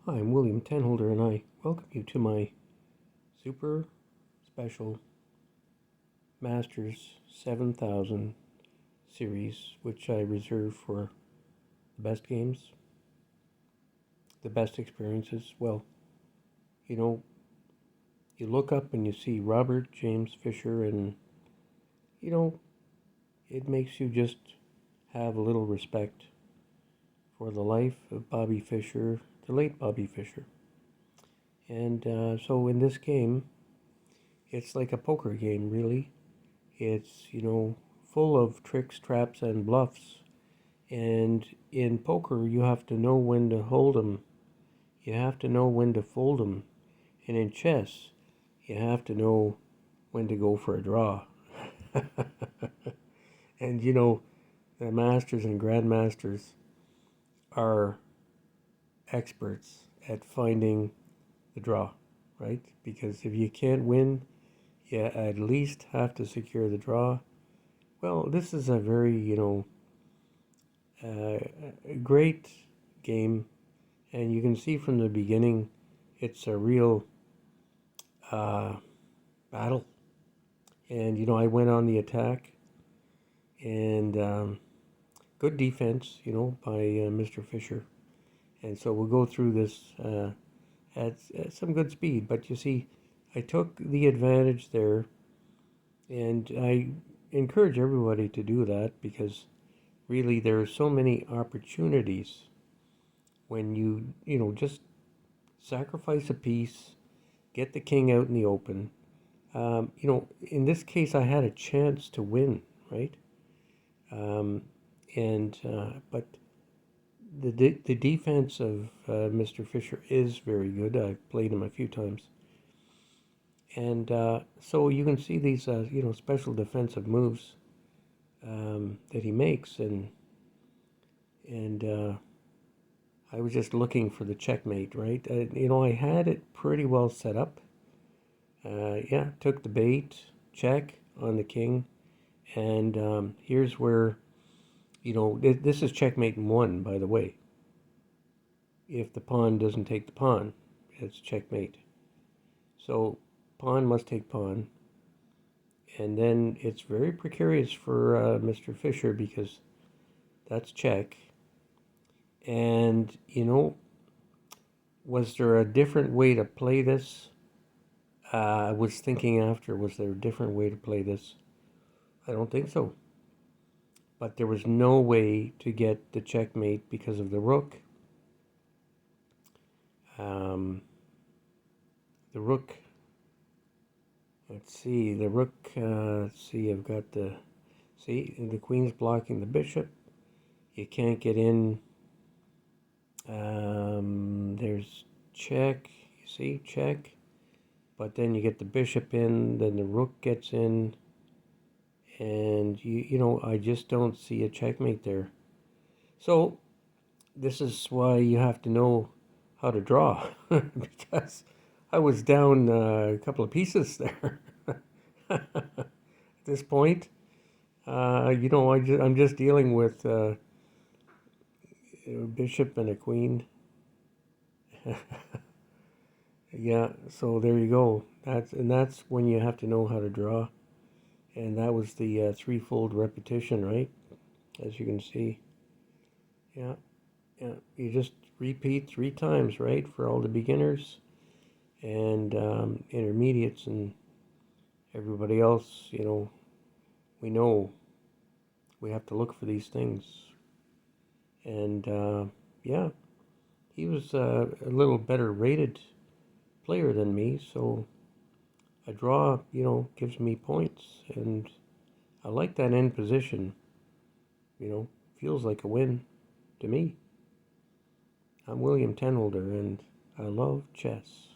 Hi, I'm William Tenholder, and I welcome you to my super special Masters 7000 series, which I reserve for the best games, the best experiences. Well, you know, you look up and you see Robert James Fisher, and you know, it makes you just have a little respect for the life of Bobby Fischer, the late Bobby Fischer. And so in this game, it's like a poker game, really. It's, full of tricks, traps, and bluffs. And in poker, you have to know when to hold 'em. You have to know when to fold 'em. And in chess, you have to know when to go for a draw. And the masters and grandmasters are experts at finding the draw, right? Because if you can't win, you at least have to secure the draw. Well, this is a very, great game, and you can see from the beginning it's a real uh, battle. And I went on the attack, and good defense, by Mr. Fisher. And so we'll go through this at some good speed. But you see, I took the advantage there, and I encourage everybody to do that because really there are so many opportunities when you just sacrifice a piece, get the king out in the open. In this case, I had a chance to win, right? But the defense of Mr. Fisher is very good. I've played him a few times, and so you can see these special defensive moves that he makes, and I was just looking for the checkmate, right? I had it pretty well set up. Took the bait, check on the king, and here's where, this is checkmate in one, by the way. If the pawn doesn't take the pawn, it's checkmate. So pawn must take pawn, and then it's very precarious for Mr. Fisher because that's check. And, was there a different way to play this? I was thinking after, was there a different way to play this? I don't think so. But there was no way to get the checkmate because of the rook. The rook, let's see, I've got the queen's blocking the bishop. You can't get in. There's check, you see, check. But then you get the bishop in, then the rook gets in, and I just don't see a checkmate there. So this is why you have to know how to draw, because I was down a couple of pieces there. At this point, I'm just dealing with a bishop and a queen. Yeah, so there you go. That's when you have to know how to draw, and that was the threefold repetition, right? As you can see. Yeah, yeah. You just repeat 3 times, right, for all the beginners and intermediates and everybody else. We know we have to look for these things, and yeah, he was a little better rated player than me, so a draw, gives me points, and I like that end position. Feels like a win to me. I'm William Tenholder, and I love chess.